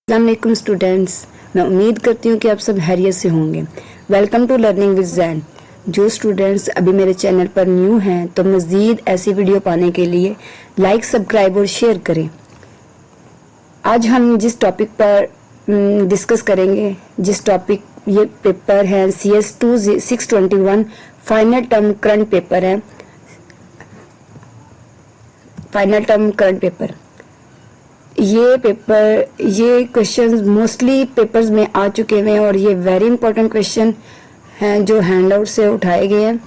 अस्सलाम स्टूडेंट्स, मैं उम्मीद करती हूँ कि आप सब खैरियत से होंगे। Welcome to learning with Jain. जो स्टूडेंट्स अभी मेरे चैनल पर न्यू हैं तो मज़ीद ऐसी वीडियो पाने के लिए लाइक, सब्सक्राइब और शेयर करें। आज हम जिस टॉपिक पर डिस्कस करेंगे, जिस टॉपिक ये पेपर है CS 2621 final term current paper है। फाइनल टर्म करंट पेपर, ये क्वेश्चंस मोस्टली पेपर्स में आ चुके हुए हैं और ये वेरी इंपॉर्टेंट क्वेश्चन हैं जो हैंडआउट से उठाए गए हैं।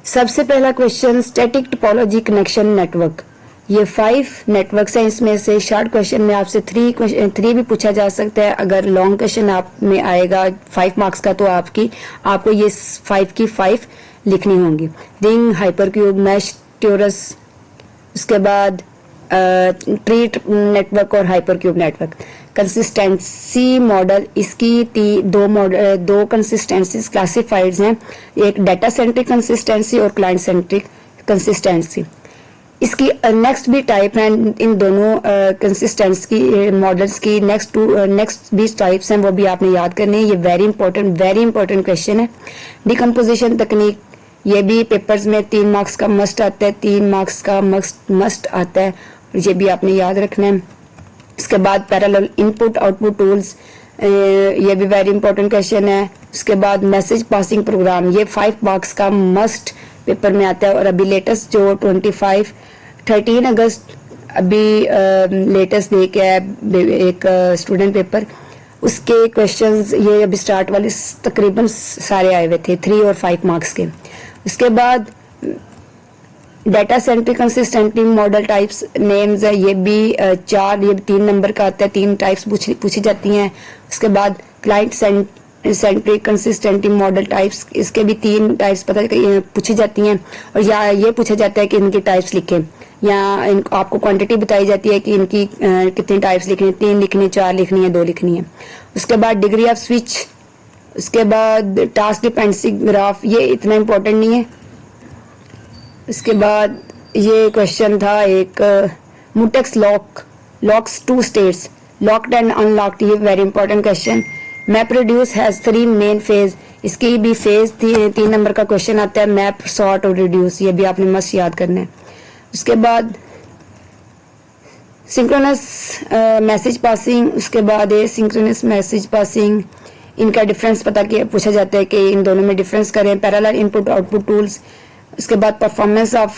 सबसे पहला question, static topology connection network. ये 5 नेटवर्क्स हैं, इसमें से शॉर्ट क्वेश्चन में आपसे 3 भी पूछा जा सकता है। अगर लॉन्ग क्वेश्चन आप में आएगा 5 मार्क्स का तो आपको ये 5 की 5 लिखनी होंगी। रिंग, हाइपरक्यूब, मैश, टोरस, उसके बाद ट्री नेटवर्क और हाइपरक्यूब नेटवर्क। कंसिस्टेंसी मॉडल, इसकी दो कंसिस्टेंसीज क्लासिफाइड हैं, एक डाटा सेंट्रिक कंसिस्टेंसी और क्लाइंट सेंट्रिक कंसिस्टेंसी। इसकी नेक्स्ट भी टाइप हैं, इन दोनों कंसिस्टेंसी की मॉडल्स की नेक्स्ट भी टाइप्स हैं, वो भी आपने याद करनी है। ये वेरी इंपॉर्टेंट क्वेश्चन है। डिकम्पोजिशन तकनीक, ये भी पेपर्स में 3 मार्क्स का मस्ट आता है, 3 मार्क्स का मस्ट आता है, ये भी आपने याद रखना है। इसके बाद पैरेलल इनपुट आउटपुट टूल्स, ये भी वेरी इंपॉर्टेंट क्वेश्चन है। उसके बाद मैसेज पासिंग प्रोग्राम, ये 5 मार्क्स का मस्ट पेपर में आता है। और अभी लेटेस्ट जो 13 अगस्त अभी लेटेस्ट दे के है एक स्टूडेंट पेपर, उसके क्वेश्चंस ये अभी स्टार्ट वाले तकरीबन सारे आए हुए थे 3 और 5 मार्क्स के। उसके बाद data centric consistency model types names है, ये भी 3 नंबर का आता है, 3 टाइप्स पूछी जाती हैं। उसके बाद client centric consistency model types, इसके भी 3 टाइप्स पूछी जाती हैं। और या ये पूछा जाता है कि इनकी टाइप्स लिखें, या आपको क्वांटिटी बताई जाती है कि इनकी कितनी टाइप्स लिखनी है, 3 लिखनी है, 4 लिखनी है, 2 लिखनी है। उसके बाद डिग्री ऑफ स्विच, उसके बाद टास्क डिपेंडेंसी ग्राफ, ये इतना इम्पोर्टेंट नहीं है। उसके बाद ये क्वेश्चन था एक mutex locks 2 states, locked and unlocked, ये very important question. Map reduce has 3 main phase, इसकी भी फेज 3 नंबर का क्वेश्चन आता है। मैप, सॉर्ट और रिड्यूस, ये भी आपने मस्त याद करना है। उसके बाद सिंक्रोनस मैसेज पासिंग, उसके बाद सिंक्रोनस मैसेज पासिंग, इनका डिफरेंस पूछा जाता है कि इन दोनों में डिफरेंस करें। पैरेलल इनपुट आउटपुट टूल्स, उसके बाद परफॉर्मेंस ऑफ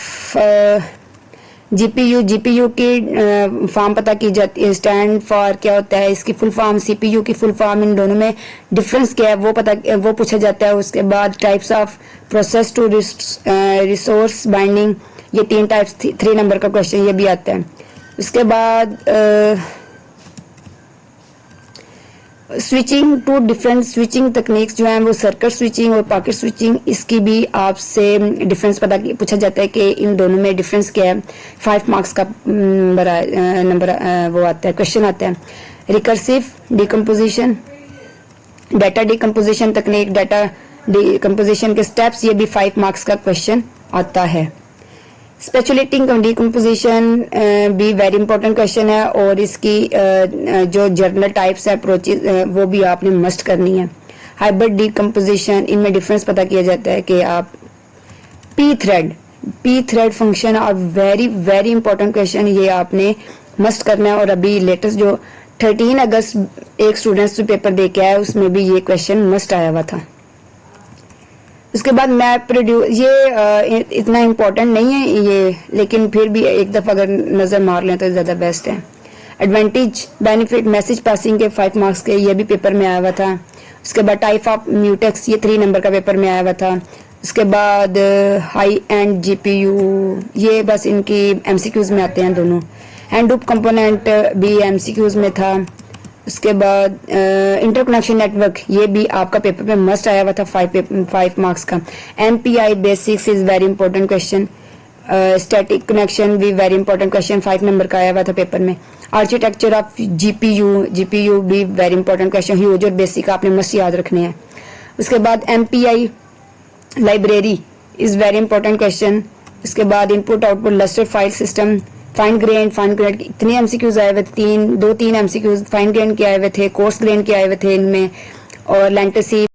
जीपीयू की फॉर्म पता की जाती है, स्टैंड फॉर क्या होता है, इसकी फुल फॉर्म, सीपीयू की फुल फॉर्म, इन दोनों में डिफरेंस क्या है वो पूछा जाता है। उसके बाद types of process to resource binding, ये 3 टाइप्स 3 नंबर का क्वेश्चन ये भी आता है। उसके बाद स्विचिंग टू डिफरेंट स्विचिंग तकनीक्स जो हैं वो सर्किट स्विचिंग और पॉकेट स्विचिंग, इसकी भी आपसे डिफरेंस पूछा जाता है कि इन दोनों में डिफरेंस क्या है। 5 मार्क्स का नंबर वो आता है, क्वेश्चन आता है। रिकर्सिव डिकम्पोजिशन, डाटा डिकम्पोजिशन तकनीक, डाटा डिकम्पोजिशन के स्टेप्स, ये भी 5 मार्क्स का क्वेश्चन आता है। स्पेचुलेटिंग डिकम्पोजिशन भी वेरी इंपॉर्टेंट क्वेश्चन है और इसकी जो जर्नल टाइप्स है अप्रोचेज वो भी आपने मस्ट करनी है। हाइब्रिड डिकम्पोजिशन, इनमें डिफरेंस पता किया जाता है कि आप पी थ्रेड फंक्शन और वेरी इंपॉर्टेंट क्वेश्चन, ये आपने मस्ट करना है। और अभी लेटेस्ट जो 13 अगस्त एक स्टूडेंट्स जो पेपर दे के आया उसमें भी ये क्वेश्चन मस्ट आया हुआ था। उसके बाद मैप रिड्यूस, ये इतना इम्पोर्टेंट नहीं है ये, लेकिन फिर भी एक दफ़ा अगर नज़र मार लें तो ज़्यादा बेस्ट है। एडवांटेज बेनिफिट मैसेज पासिंग के 5 मार्क्स के, ये भी पेपर में आया हुआ था। उसके बाद टाइप ऑफ म्यूटेक्स, ये 3 नंबर का पेपर में आया हुआ था। उसके बाद हाई एंड जीपीयू, ये बस इनकी एमसीक्यूज में आते हैं दोनों। हैंड लूप कंपोनेंट भी एमसीक्यूज में था। उसके बाद इंटरकनेक्शन नेटवर्क, ये भी आपका पेपर में मस्ट आया हुआ था 5 मार्क्स का। MPI basics is very important question. Static connection भी वेरी इंपॉर्टेंट क्वेश्चन 5 नंबर का आया हुआ था पेपर में। आर्किटेक्चर ऑफ जीपीयू भी वेरी इंपॉर्टेंट क्वेश्चन, ह्यूज और बेसिक आपने मस्ट याद रखने हैं। उसके बाद MPI library is very important question. उसके बाद input output Lustre file system, fine grade इतने एमसीक्यूज आए हुए थे, 2-3 एमसीक्यूज फाइन ग्रेड के आए हुए थे, कोर्स ग्रेड के आए हुए थे इनमें, और लेंटेसी